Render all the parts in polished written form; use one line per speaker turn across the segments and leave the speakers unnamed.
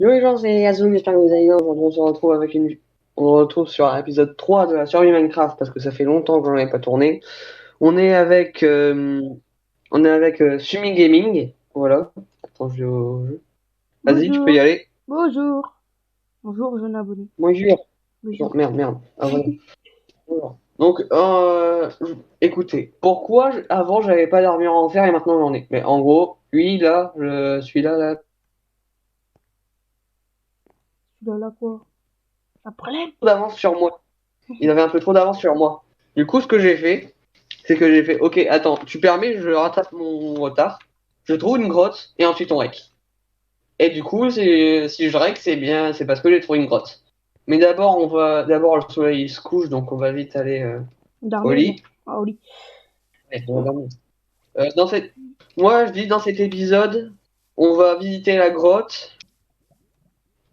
Yo les gens, c'est Azul, j'espère que vous allez bien. Aujourd'hui, on se retrouve sur l'épisode 3 de la survie Minecraft parce que ça fait longtemps que j'en ai pas tourné. On est avec, Sumi Gaming. Voilà. Attends, je vais au jeu. Vas-y, tu peux y
Bonjour,
aller.
bonjour, bonjour, jeune abonné.
Bonjour. Non,
Bonjour.
merde, merde. Ah, voilà. Voilà. Donc, écoutez, pourquoi avant j'avais pas d'armure en fer et maintenant j'en ai? Mais en gros, lui là, celui-là, là,
Tu dois là quoi? Un problème?
trop d'avance sur moi. Il avait un peu trop d'avance sur moi. Du coup, ce que j'ai fait, c'est que j'ai fait, ok, attends, tu permets, je rattrape mon retard, je trouve une grotte et ensuite on rec. Et du coup, si je rec, c'est bien, c'est parce que j'ai trouvé une grotte. Mais d'abord le soleil il se couche, donc on va vite aller au
Dormir, non.
lit.
Ah, au lit.
Ouais, on va dormir. Dans cette, moi, je dis dans cet épisode, on va visiter la grotte,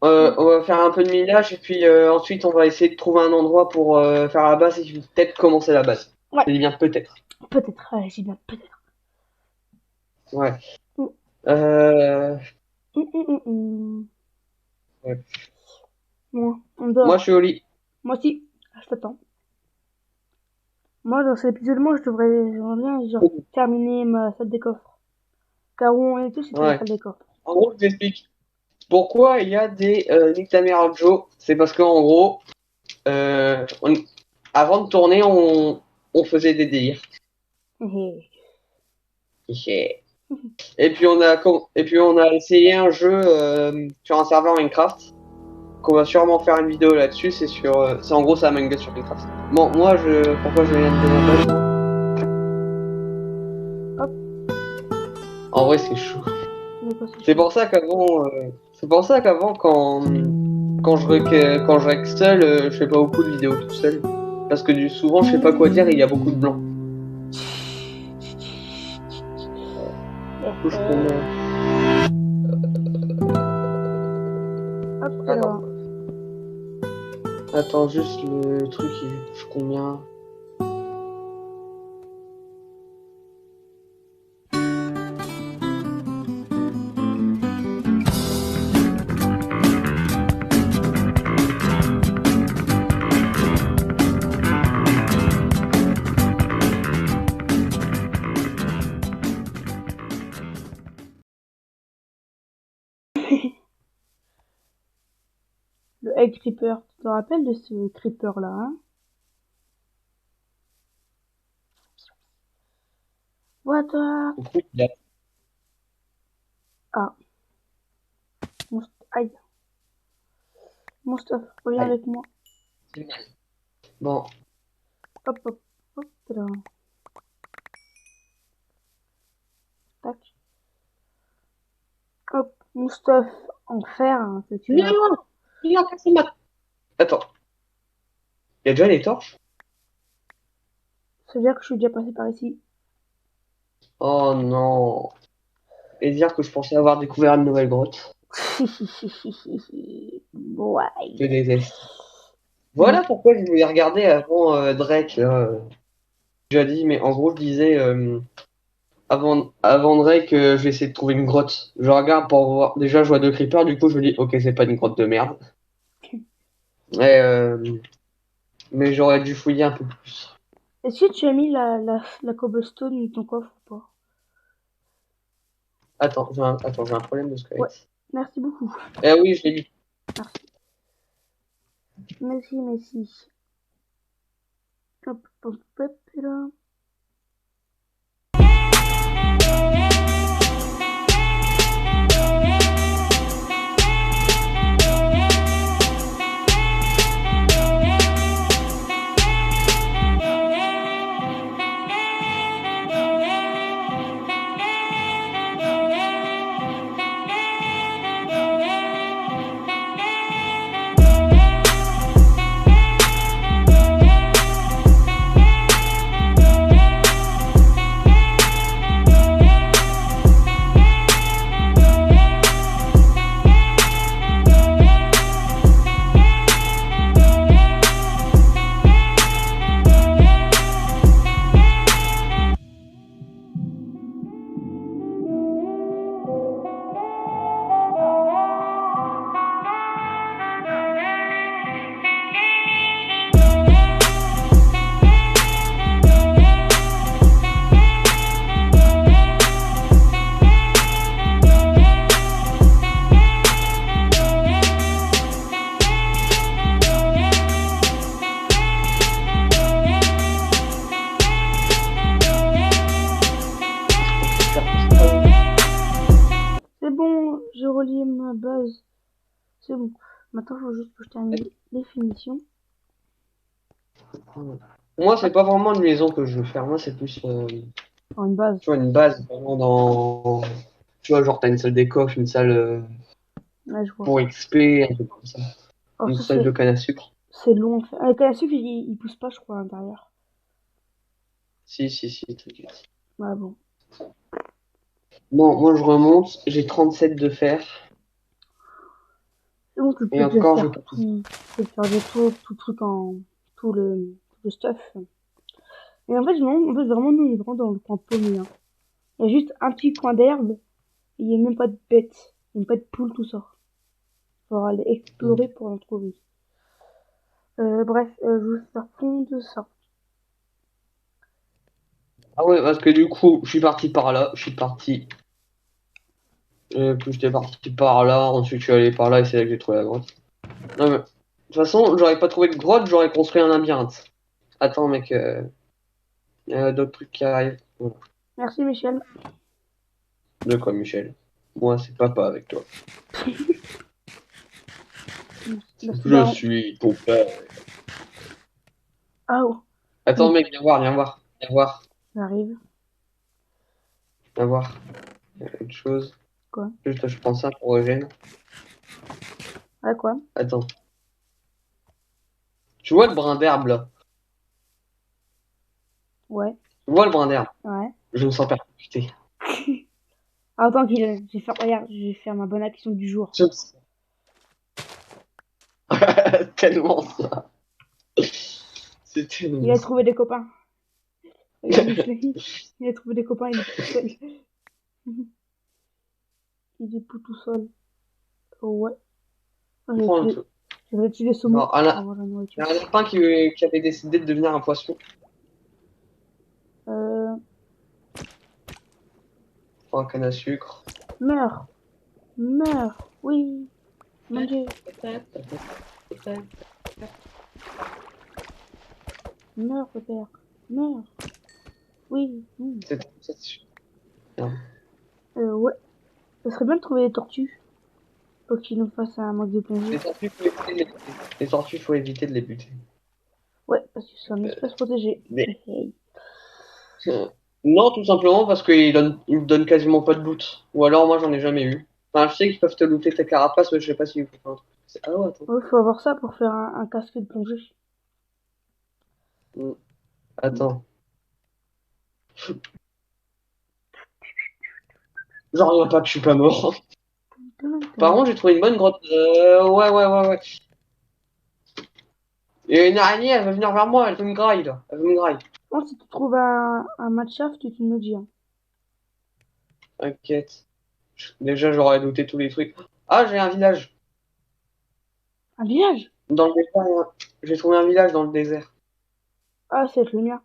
Ouais.
on va faire un peu de minage et puis ensuite on va essayer de trouver un endroit pour faire la base et peut-être commencer la base.
Ouais,
Je dis bien peut-être.
peut-être, j'ai bien, peut-être.
Ouais.
Hum,
Euh,
hum.
ouais.
On
Moi, je
dort.
suis au lit.
Moi aussi, je t'attends. Moi, dans cet épisode, moi, j'aimerais bien, genre, terminer ma salle des coffres. Car où on était, c'était la
Ouais.
salle des coffres.
En gros, je t'explique. Pourquoi il y a des Nick ta mère Joe? C'est parce qu'en gros, avant de tourner, on faisait des délires. Et puis on a essayé un jeu sur un serveur Minecraft qu'on va sûrement faire une vidéo là-dessus. C'est en gros c'est Among Us sur Minecraft. Bon, pourquoi je viens de te
Hop,
En vrai, c'est chaud.
mais quoi, c'est
C'est
chaud.
pour ça qu'avant, quand je rec seul, je fais pas beaucoup de vidéos tout seul. Parce que souvent, je sais pas quoi dire et il y a beaucoup de blanc. Couche combien?
Hop,
Attends,
alors.
attends, juste le truc, il couche combien?
Le Egg Creeper. Tu te rappelles de ce creeper-là, hein? What the...
Le truc, il a
Ah, aïe. Mon stuff, reviens
Aïe,
avec moi.
c'est mal. Bon,
Hop, hop, hop, là. Tac. Hop, mon stuff en fer, hein, que tu
non,
vas...
il a cassé ma... Attends, il y a déjà les torches?
C'est-à-dire que je suis déjà passé par ici.
Oh non. Et dire que je pensais avoir découvert une nouvelle grotte.
Ouais.
Je déteste. Voilà pourquoi je voulais regarder avant Drake. Là. J'ai déjà dit, mais en gros, je disais avant Drake, je vais essayer de trouver une grotte. Je regarde pour voir. Déjà, je vois deux creepers, du coup, je me dis, ok, c'est pas une grotte de merde. Et, mais j'aurais dû fouiller un peu plus.
Est-ce que tu as mis la cobblestone dans ton coffre ou pas?
Attends, j'ai un problème de
Ouais,
squelette.
merci beaucoup.
Eh oui, je l'ai mis.
Merci, merci. Hop, hop, hop, là. C'est bon. Maintenant, il faut juste que je termine les finitions.
Moi, c'est pas vraiment une maison que je veux faire. Moi, c'est plus,
En une base.
tu vois, une base vraiment dans. Tu vois, genre, t'as une salle des coffres, une salle
Là, je vois.
pour XP, un truc comme ça.
Alors,
Une
ça,
salle de canne à sucre.
c'est long. Avec la sucre, il pousse pas, je crois, à l'intérieur.
Si, t'inquiète.
Ouais, bon.
Bon, moi, je remonte. J'ai 37 de fer.
C'est bon, tu
Et
peux déjà
encore, je
faire
peux tout.
tout. Tu peux faire des tout truc en. Tout le stuff. Et en fait, en fait, vraiment, nous, on est vraiment dans le coin paumé. Hein. Il y a juste un petit coin d'herbe. Et il n'y a même pas de bêtes. Il n'y a même pas de poules, tout ça. Il faut aller explorer pour en trouver. Bref, je vais faire fond de ça.
Ah ouais, parce que du coup, je suis parti par là. Je suis parti. Puis j'étais parti par là. Ensuite, je suis allé par là et c'est là que j'ai trouvé la grotte. Non, mais. De toute façon, j'aurais pas trouvé de grotte, j'aurais construit un labyrinthe. Attends, mec. Il y a d'autres trucs qui arrivent. Voilà.
Merci, Michel.
De quoi, Michel? Moi, c'est papa avec toi.
Merci,
Je
Daron.
suis ton père.
Ah, oh,
Attends, mec, viens voir, viens voir. Viens voir,
j'arrive.
viens voir. Il y a autre chose.
Quoi?
Juste, je prends ça pour Eugène.
Ah, quoi?
Attends. Tu vois le brin d'herbe, là?
Ouais,
Tu vois le brin d'herbe?
ouais.
Je me sens percuté.
Ah, attends, regarde, je vais faire ma bonne action du jour.
Je me sens- Tellement ça. C'est
Il
tellement
a
ça.
trouvé des copains. Regarde, il a trouvé des copains, il est tout seul. Il est tout seul. Oh, ouais. Ah,
Prends un peu.
J'aurais tué des saumons
Non,
pour avoir la
il y
nourriture.
a un lapin qui avait décidé de devenir un poisson.
Euh,
Prends un canne à sucre.
meurs. Meurs. Oui. Manger. Meurs, père. Meurs. Oui.
C'est super.
Ouais. Ça serait bien de trouver des tortues. Pour qu'ils nous fassent un manque de plongée.
Les tortues, faut éviter de les buter.
Ouais, parce que c'est une espèce protégée.
Mais-
Hey.
Non, tout simplement parce ils donnent quasiment pas de loot. Ou alors moi j'en ai jamais eu. Enfin, je sais qu'ils peuvent te looter ta carapace, mais je sais pas si. Enfin, ah ouais, attends.
Ouais, faut avoir ça pour faire un casque de plongée.
Hmm. Attends. J'en reviens pas que je suis pas mort. Par contre, j'ai trouvé une bonne grotte. Ouais. Et une araignée, elle veut venir vers moi, elle veut me graille là. Elle veut me graille.
Bon, si tu trouves un match-shaft, tu me le dis. Hein.
T'inquiète. Déjà, j'aurais looté tous les trucs. Ah, j'ai un village.
Un village?
Dans le désert. J'ai trouvé un village dans le désert.
Ah, c'est le mien.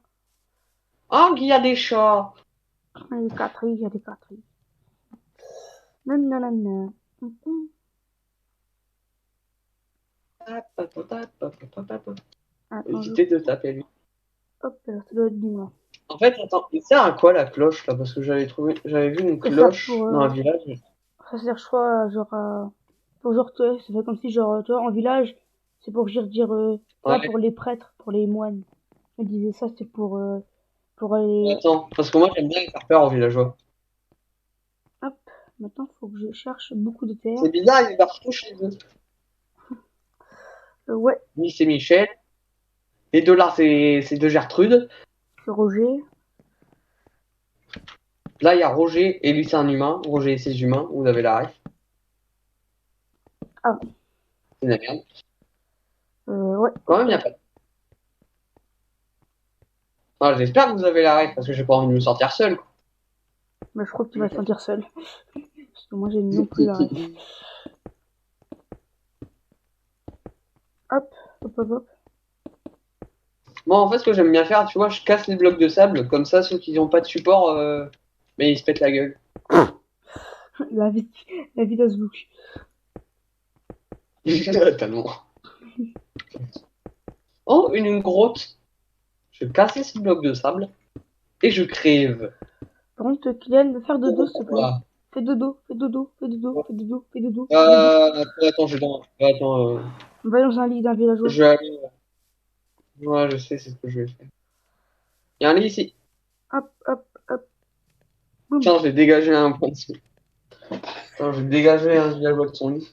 Ah, il y a des chats.
Il y a des catteries. Non, non, non, non. Attends,
Évitez de taper lui.
hop, là, ça doit être bon, là.
En fait, attends, il sert à quoi la cloche là? Parce que j'avais vu une
Ça sert
cloche dans un village.
ça sert, je crois, genre, pour genre, tu vois, ça fait comme si, genre, tu vois, en village, c'est pour dire, tu vois,
Ouais.
pour les prêtres, pour les moines. Je disais ça, c'est pour aller,
Attends, parce que moi j'aime bien les faire peur aux villageois.
hop, maintenant, faut que je cherche beaucoup de terre.
C'est bizarre, ils partent tous chez eux.
Ouais,
Lui c'est Michel. Les deux là c'est de Gertrude.
c'est Roger.
Là il y a Roger et lui c'est un humain. Roger et ses humains, vous avez la ref.
Ah,
C'est de la merde.
ouais,
Quand même, il y a pas. Ah, j'espère que vous avez la ref parce que j'ai pas envie de me sortir seul. Quoi.
mais je crois que tu vas te sentir seul. Parce que moi, j'ai non plus la ref. Hop, hop.
Moi en fait ce que j'aime bien faire, tu vois, je casse les blocs de sable, comme ça ceux qui n'ont pas de support, mais ils se pètent la gueule.
La vie, la vie d'Azbook.
Tellement. Oh, une grotte. Je casse ces blocs de sable et je crève.
Par contre, Kylian, me faire de dos, s'il te plaît.
Pourquoi?
Fais dodo, fais dodo, fais dodo, fais dodo, fais dodo, fais dodo.
Attends,
Va dans un lit d'un villageois.
je vais aller. Ouais, je sais, c'est ce que je vais faire. Il y a un lit ici.
Hop, hop, hop, boum.
Tiens, je vais dégager un point de vue. Attends, je vais dégager un villageois de son lit.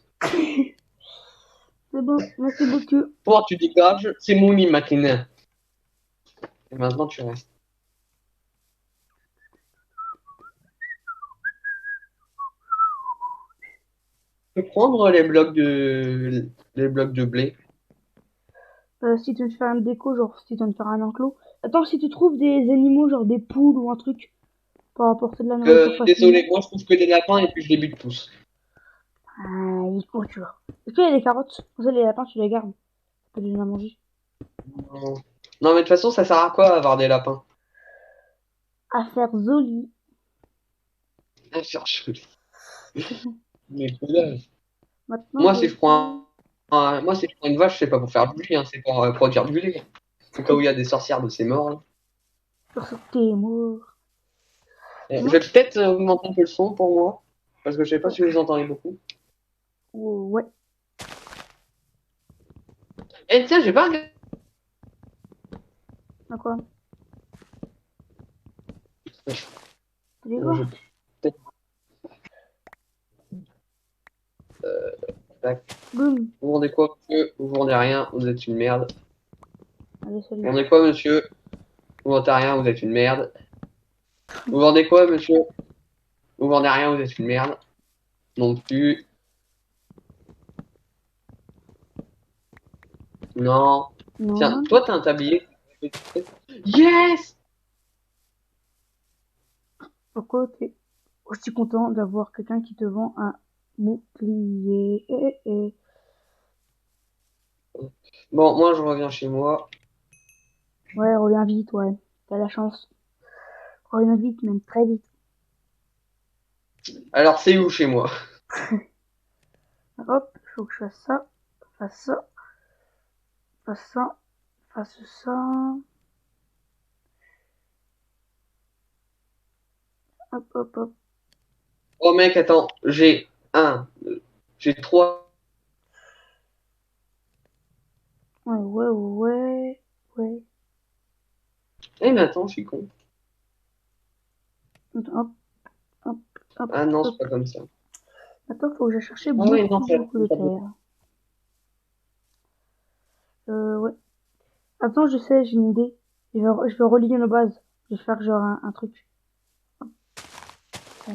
C'est bon, merci beaucoup.
Toi, tu dégages, c'est mon lit maintenant. Et maintenant, tu restes. Tu peux prendre les blocs de blé.
Si tu veux te faire une déco, genre si tu veux te faire un enclos. Attends, si tu trouves des animaux, genre des poules ou un truc, pour apporter de la nourriture facilement.
Désolé, moi je trouve que des lapins et puis je les bute tous.
Ah, il faut, tu vois. Est-ce qu'il y a des carottes? Comme ça, les lapins, tu les gardes. Tu peux les donner à manger.
Non, non, mais de toute façon, ça sert à quoi avoir des lapins?
À faire joli.
À faire joli. Mais que dalle.
Maintenant,
Moi,
je
si je
vais
prends moi, si je prends une vache, c'est pas pour faire du lait, hein, c'est pour produire du lait. Au cas où il y a des sorcières de ces morts, là.
sur ce tes morts.
Je
Moi,
vais peut-être augmenter un peu le son pour moi, parce que je sais pas si vous entendez beaucoup.
ouais.
Eh, tiens, j'ai pas regardé.
À quoi? Tu les
Je
vois?
vais peut-être. Tac.
Boum.
Vous vendez quoi, monsieur? Vous vendez rien, vous êtes une merde.
Allez,
Vous
salut.
vendez quoi, monsieur? Vous vendez rien, vous êtes une merde. Vous vendez quoi, monsieur? Vous vendez rien, vous êtes une merde. Non plus. Non.
Non,
Tiens,
non, non.
toi, t'as un tablier. Yes!
Pourquoi t'es aussi content d'avoir quelqu'un qui te vend un bouclier?
Bon, moi, je reviens chez moi.
Ouais, reviens vite, ouais. T'as la chance. Reviens vite, même très vite.
Alors, c'est où chez moi?
Hop, il faut que je fasse ça, fasse ça, fasse ça. Hop, hop, hop.
Oh, mec, attends. J'ai trois.
Ouais, ouais, ouais, ouais.
Eh, mais attends, je suis con.
Hop, hop, hop,
Ah non, c'est
hop.
pas comme ça.
Attends, faut que j'aille chercher
Ah oui, non,
beaucoup, beaucoup de terre. Ouais. Attends, je sais, j'ai une idée. Je vais relier nos bases. Je vais faire genre un truc.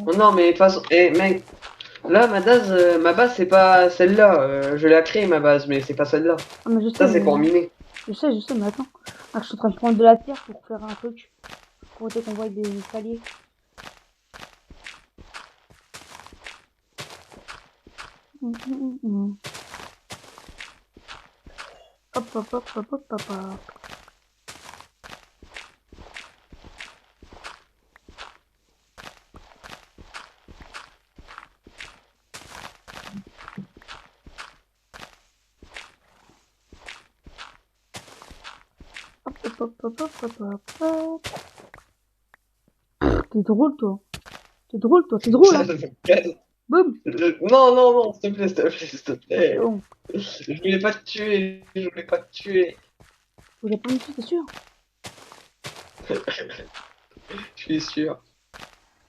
Oh, non, mais de toute façon, eh, mec, là, ma base, c'est pas celle-là. Je l'ai créée, ma base, mais c'est pas celle-là.
Ah, mais
Ça, c'est pour miner.
je sais, mais attends. Ah, je suis en train de prendre de la terre pour faire un truc. Pour éviter qu'on voit des escaliers. Hop, hop, hop, hop, hop, hop, hop. Hop, hop, hop, hop, hop, hop, hop, hop. T'es drôle, toi. T'es drôle, toi. T'es drôle, hein. Boum.
Non, non, non, s'il te plaît, s'il te plaît, s'il te
Ah, c'est
plaît.
bon.
Je voulais pas te tuer, je voulais pas te tuer.
Vous l'avez pas mis, c'est sûr.
Je suis sûr.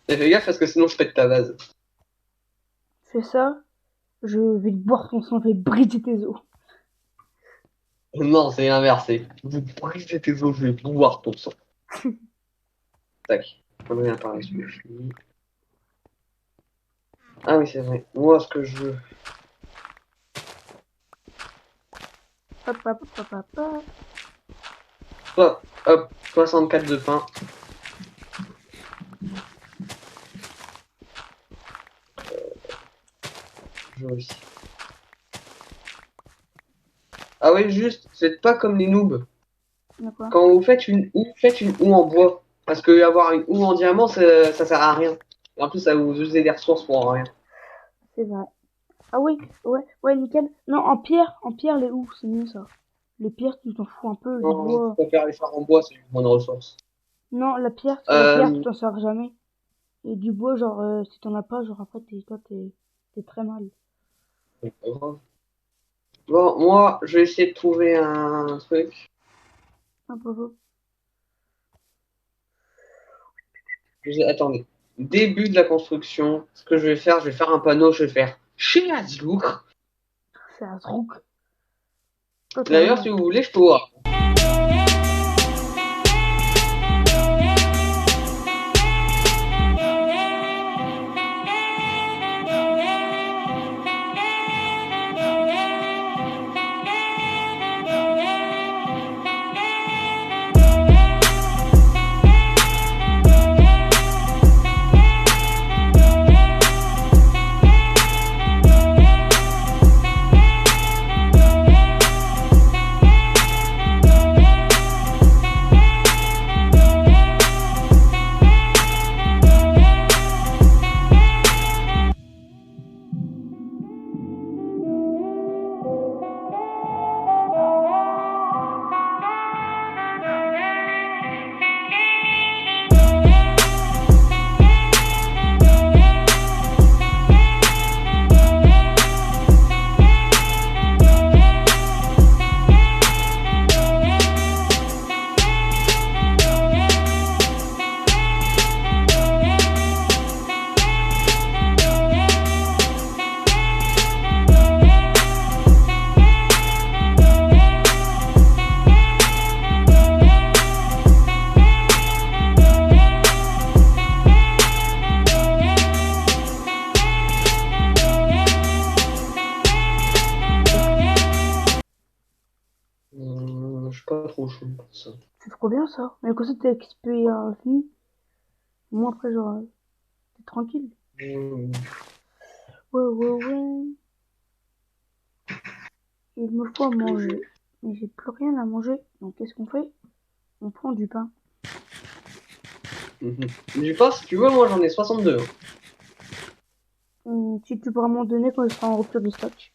Et fais gaffe parce que sinon je pète ta vase.
Fais ça. Je vais te boire ton sang. Je vais briser tes os.
Non, c'est inversé. Vous brisez tes os, je vais boire ton sang. Tac. On revient par là-dessus. Ah oui, c'est vrai. Moi, ce que je veux.
Hop, hop, hop, hop, hop.
Hop, hop, 64 de pain. Je veux aussi. Ah oui, juste, faites pas comme les noobs.
D'accord.
Quand vous faites une houe en bois. Parce que avoir une houe en diamant, ça sert à rien. Et en plus, ça vous usez des ressources pour rien.
C'est vrai. Ah oui, ouais, ouais, nickel. Non, en pierre, les houes, c'est mieux ça. Les pierres, tu t'en fous un peu, du
Non, je
bois.
préfère les faire en bois, c'est une bonne ressource.
La pierre, tu
Euh,
t'en sers jamais. Et du bois, genre, si t'en as pas, genre, après, t'es très mal.
C'est pas grave. Bon, moi, je vais essayer de trouver un truc.
Ah, pas faux.
Attendez. Début de la construction. Ce que je vais faire un panneau, je vais faire chez Azlouk.
C'est un truc. Toi, t'as
D'ailleurs,
rien.
si vous voulez, je peux voir. Je suis pas trop chaud pour ça.
C'est trop bien, ça. Mais comme ça, t'es XP à l'infini. Moi, après, genre, t'es tranquille.
Hum,
Ouais, ouais, ouais. Il me faut à manger. Mais j'ai plus rien à manger. Donc, qu'est-ce qu'on fait? On prend du pain.
Du pain, si tu veux, moi j'en ai 62.
Si tu pourras m'en donner quand je serai en rupture de stock.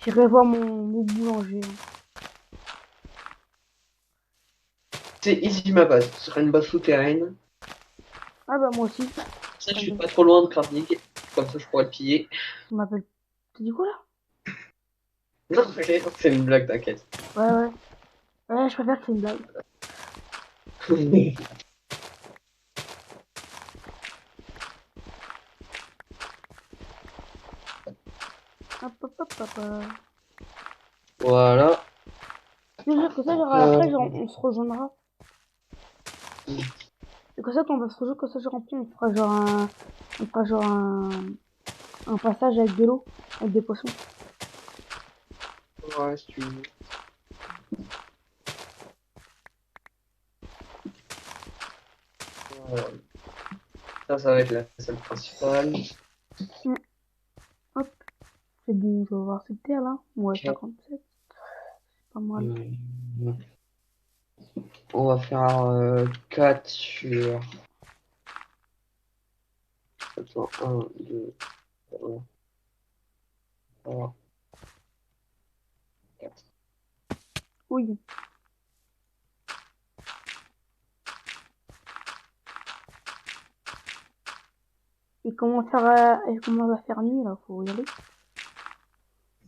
J'irai voir mon boulanger, hein.
C'est ici ma base. Ce sera une base souterraine.
Ah bah, moi aussi.
Ça, je
Ça
suis
me-
pas trop loin de Kravnik. Comme ça, je pourrais le piller.
ça m'appelle. T'as dit quoi là?
Non, c'est une blague, t'inquiète.
Ouais, ouais. Ouais, je préfère que c'est une blague. Hop, hop, hop, hop,
Voilà.
Je veux dire que ça, genre,
Euh,
après, genre, on se rejoindra. Et comme ça, quand on va se rejoindre, comme ça, je remplis, on fera genre un passage avec de l'eau, avec des poissons.
ouais, si tu veux. Voilà. Ça va être la salle principale.
Hum, Hop, c'est bon, je vais voir cette terre là. Ouais,
Ok.
57, pas mal.
Euh, On va faire 4 sur. Attends, 1, 2, 3, 4.
Oui. Et comment on va faire nuit là, faut y aller.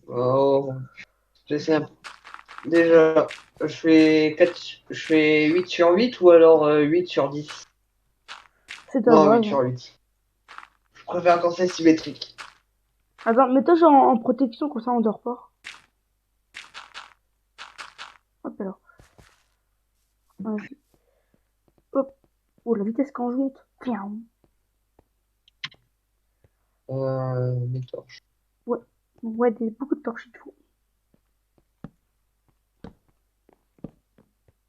Oh, j'essaie un déjà, je fais 8 sur 8 ou alors 8 sur 10.
C'est ta
Non, 8
base, hein.
sur 8. Je préfère quand c'est symétrique.
Attends, mets-toi genre en protection, comme ça on dort pas. Hop alors. Vas-y. Hop. Oh, la vitesse quand je monte. Piam.
Mes torches.
Ouais. Ouais, beaucoup de torches il faut.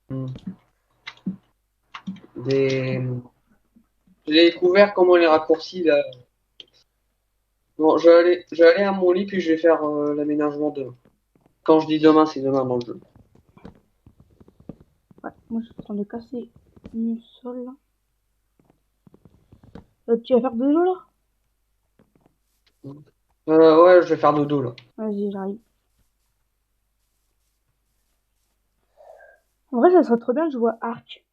Hmm. Des... J'ai découvert comment les raccourcis là. Bon, je vais aller à mon lit puis je vais faire l'aménagement demain. Quand je dis demain, c'est demain dans le jeu.
Ouais, moi je suis en train de casser le sol là. Tu vas faire de l'eau là?
Ouais, je vais faire dodo là.
Vas-y, j'arrive. En vrai, ça serait trop bien de jouer à Arc.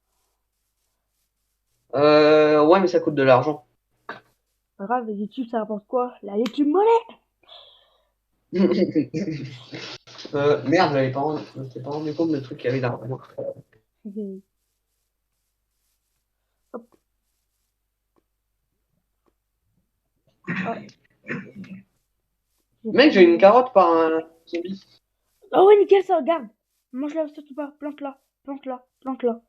Ouais, mais ça coûte de l'argent.
Pas grave, YouTube, ça rapporte quoi? La YouTube monnaie!
Merde, je m'étais pas rendu compte de truc qu'il y avait là.
Ok. Hop. Ah,
Mec, j'ai une carotte par un zombie.
Oh ouais, nickel, ça, regarde! Mange-la, surtout pas. Plante-la, plante-la, plante-la.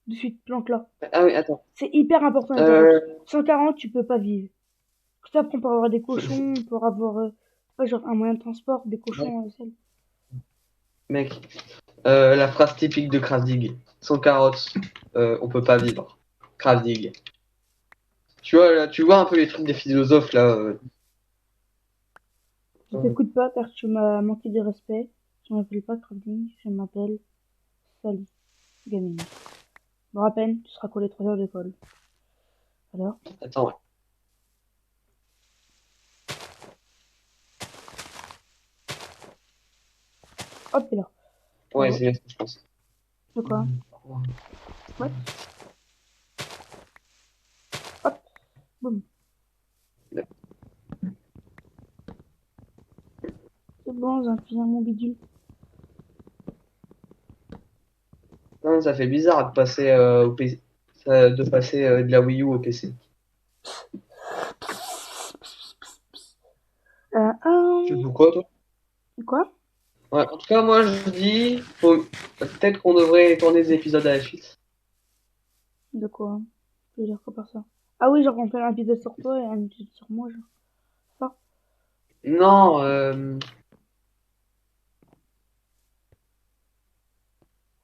De suite, plante-la.
Ah oui, attends.
C'est hyper important, les carottes.
Euh...
140, tu peux pas vivre. Ça, après, on peut avoir des cochons, on peut avoir, ouais, genre, un moyen de transport, des cochons, sel.
Mec, la phrase typique de Kravdig. Sans carottes, on peut pas vivre. Kravdig. Tu vois, là, tu vois un peu les trucs des philosophes, là.
Je t'écoute pas car tu m'as manqué de respect. Je m'appelle pas Crafting, je m'appelle Sally Gaming. Bon, à peine, tu seras collé 3 heures d'école. Alors,
Attends, ouais.
hop, et là.
Ouais, c'est bien ce que je pense.
De quoi? Ouais. Hop, boum.
Ouais.
C'est bon, j'ai fini mon bidule.
Non, ça fait bizarre de passer au PC. De passer de la Wii U au PC. Tu
Euh,
joues quoi, toi?
quoi?
Ouais, en tout cas, moi, je dis, peut-être qu'on devrait tourner des épisodes à la suite.
De quoi? Je veux dire quoi par ça? Ah oui, genre, on fait un épisode sur toi et un épisode sur moi, genre. Ça?
Non,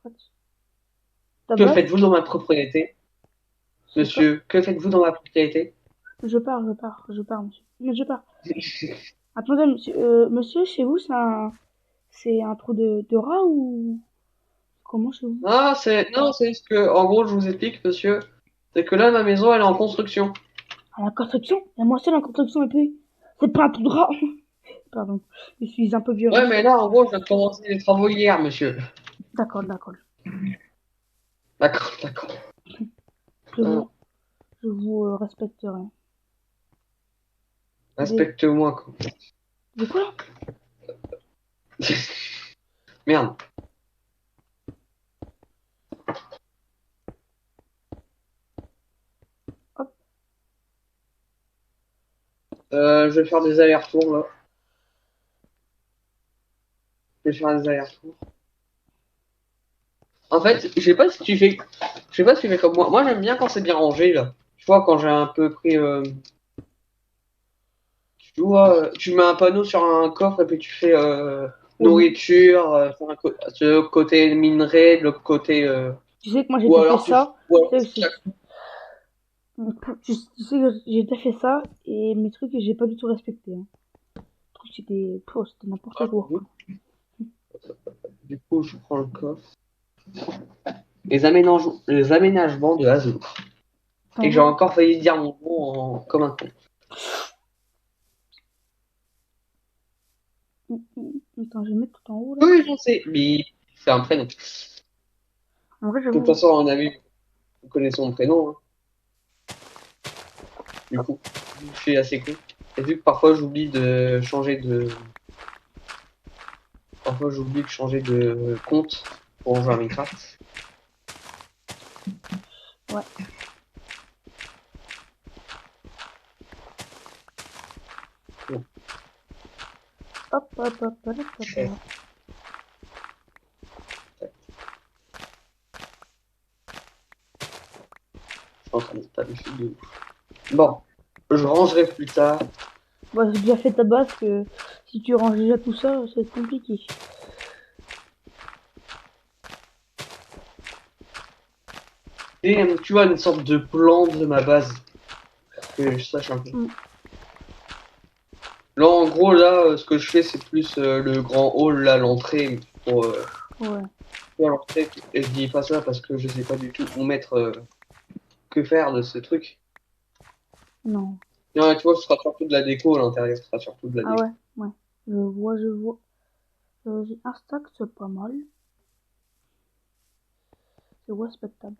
What? Ta
que
bosse?
faites-vous dans ma propriété?
C'est quoi?
Monsieur, que faites-vous dans ma propriété?
Je pars, monsieur. Mais je pars. Attendez, monsieur, chez vous, c'est un trou de rat ou comment chez vous?
Ah, non, c'est ce que, en gros, je vous explique, monsieur. C'est que là, ma maison, elle est en construction.
À la construction? Et moi seul en construction et puis c'est pas un trou de rat. Pardon, je suis un peu
Ouais,
violente.
mais là, en gros, je viens de commencer les travaux hier, monsieur.
D'accord, d'accord.
D'accord, d'accord.
Je
Ah,
vous, je vous respecterai. Des...
respecte-moi, quoi.
De quoi?
Merde.
Hop.
Je vais faire des allers-retours, là. Je vais faire des allers-retours. En fait, je sais pas si tu fais comme moi. Moi, j'aime bien quand c'est bien rangé, là. Tu vois, quand j'ai un peu pris, tu vois, tu mets un panneau sur un coffre et puis tu fais
Ouais,
nourriture, sur ce côté minerai, de l'autre côté,
tu sais que moi j'ai
ou
déjà fait
alors
ça.
ou alors
Tu sais, tu sais que j'ai déjà fait ça et mes trucs j'ai pas du tout respecté. Hein. C'était n'importe quoi.
du coup, je prends le coffre. Les aménagements de Hazo.
Attends,
Et j'ai encore failli dire mon nom comme un con.
attends, je vais mettre tout en haut là.
Oui, j'en sais, mais c'est un prénom. De
En vrai,
toute
j'avoue.
façon, un ami, vous connaissez son prénom. Hein. Du coup, je suis assez con. Et vu que parfois j'oublie de changer de. Parfois j'oublie de changer de compte pour jouer à Minecraft.
Ouais.
Bon.
Hop, hop, hop, hop, hop, hop.
Je suis en train de taper de ouf. Bon, je rangerai plus tard.
Bon, j'ai déjà fait ta base que si tu ranges déjà tout ça, ça va être compliqué.
Et tu vois, une sorte de plan de ma base. Que je sache un peu. Là, en gros, là, ce que je fais, c'est plus le grand hall, là, l'entrée. Pour
Ouais.
l'entrée. Et je dis pas ça parce que je sais pas du tout où mettre. Que faire de ce truc.
Non.
Non, tu vois, ce sera surtout de la déco à l'intérieur. Ce sera surtout de la
Ah
déco.
ouais, ouais. Je vois. J'ai un stack, c'est pas mal. C'est respectable.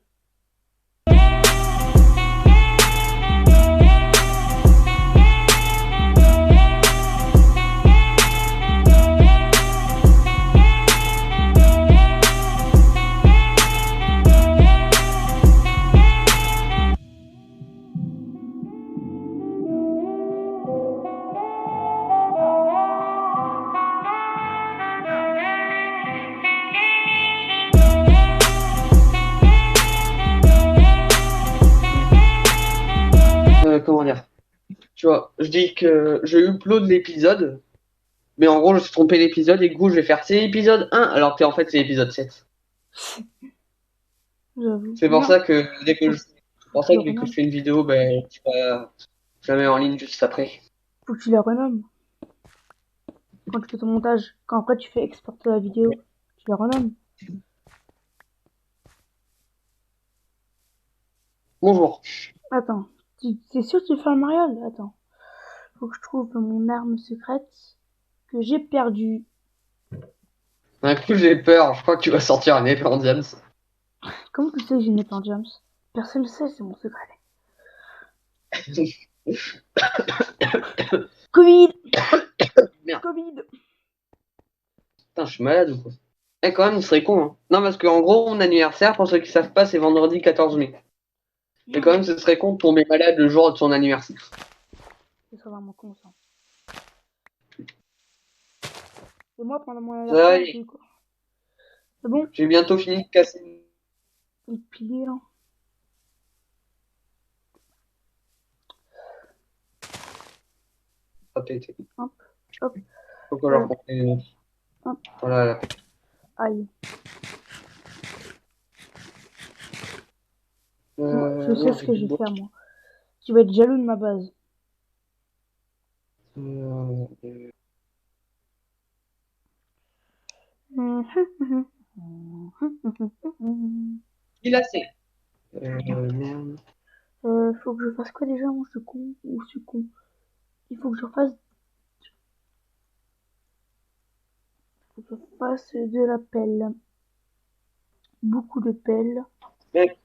comment dire? Tu vois, je dis que je upload l'épisode, mais en gros, je me suis trompé l'épisode et du coup, je vais faire c'est l'épisode 1, alors que en fait, c'est l'épisode 7.
J'avoue.
C'est pour
Non,
ça que c'est pour
faut que tu
ça
le
que dès que je
renommes.
fais une vidéo, ben, je la mets en ligne juste après.
Faut que tu la renommes. Quand tu fais ton montage, quand après tu fais exporter la vidéo, tu la renommes.
Bonjour.
Attends, t'es sûr que tu fais un mariole? Attends, faut que je trouve mon arme secrète que j'ai perdue.
D'un coup, j'ai peur. Je crois que tu vas sortir un épée en diams.
Comment tu sais que j'ai une épée en James? Personne ne sait, c'est mon secret. Covid!
Merde.
Covid!
Putain, je suis malade ou quoi? Eh, quand même, il serait con, hein. Non, parce qu'en gros, mon anniversaire, pour ceux qui savent pas, c'est vendredi 14 mai. Et quand même, ce serait con de tomber malade le jour de son anniversaire.
C'est vraiment con ça. Et moi, pendant mon
Ça va,
anniversaire, j'ai eu quoi? C'est bon?
j'ai bientôt fini de casser
Une pilier là.
la tête.
Hop, hop,
Faut que je reprenne les notes.
hop.
Voilà, là.
Aïe. Moi, je sais
Merde,
ce
j'ai
que
plus
je
de
vais
bois.
faire, moi. Tu vas être jaloux de ma base.
Euh, Il a assez. Merde.
Faut que je fasse quoi déjà? Moi, je suis con. Ou je suis con. Il faut que je fasse. Faut que je fasse de la pelle. Beaucoup de pelle.
Mec,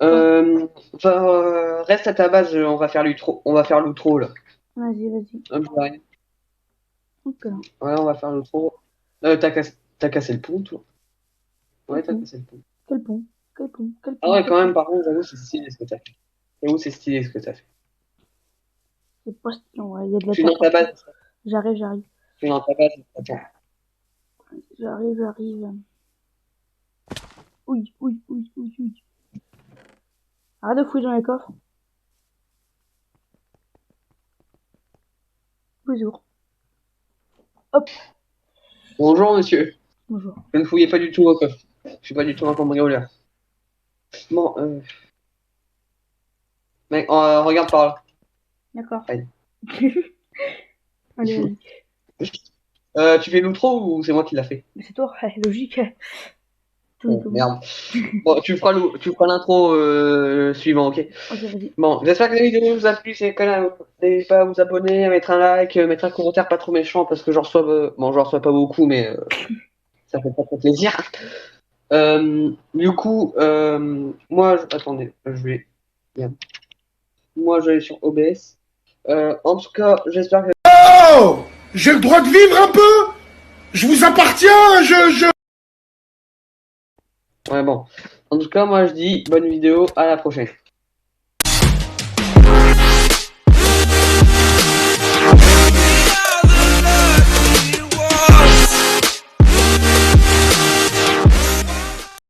Hein.
reste à ta base, on va faire l'outro. On va faire l'outro, là.
Vas-y, vas-y.
Hop, j'arrive.
Hop là.
Voilà, on va faire l'outro. T'as cassé le pont, toi? Ouais,
Quel
t'as
pont?
cassé le pont.
Quel pont? Quel pont? Quel
Ah
pont?
ouais,
Quel
quand
pont?
même, par contre, j'avoue, c'est stylé ce que t'as fait. J'avoue, c'est stylé ce que t'as fait.
C'est pas stylé, ouais. Il y a de
Je
la
suis
terre
dans ta
partout.
base.
J'arrive, j'arrive.
Je suis dans ta base. Attends.
J'arrive, j'arrive. Oui, oui, oui, oui, oui. Arrête de fouiller dans les coffres. Bonjour. Hop.
Bonjour, monsieur.
Bonjour.
Je ne fouillais pas du tout au coffre. Je suis pas du tout un cambrioleur. Bon, mec, regarde par là.
D'accord.
Allez.
Allez, vas-y.
Tu fais l'outro ou c'est moi qui l'a fait?
Mais c'est toi, logique. Tout
Oh,
tout bon.
merde. Bon, tu feras l'intro suivant, ok?
Ok, vas-y.
Bon, j'espère que la vidéo vous a plu. Si c'est le cas, n'hésitez pas à vous abonner, à mettre un like, mettre un commentaire pas trop méchant parce que j'en reçois, bon, j'en reçois pas beaucoup, mais ça fait pas trop plaisir. Du coup, attendez, je vais. Bien. Moi, je vais sur OBS. En tout cas, j'espère que.
Oh, j'ai le droit de vivre un peu. Je vous appartiens,
Ouais, bon. En tout cas, moi, je dis bonne vidéo, à la prochaine.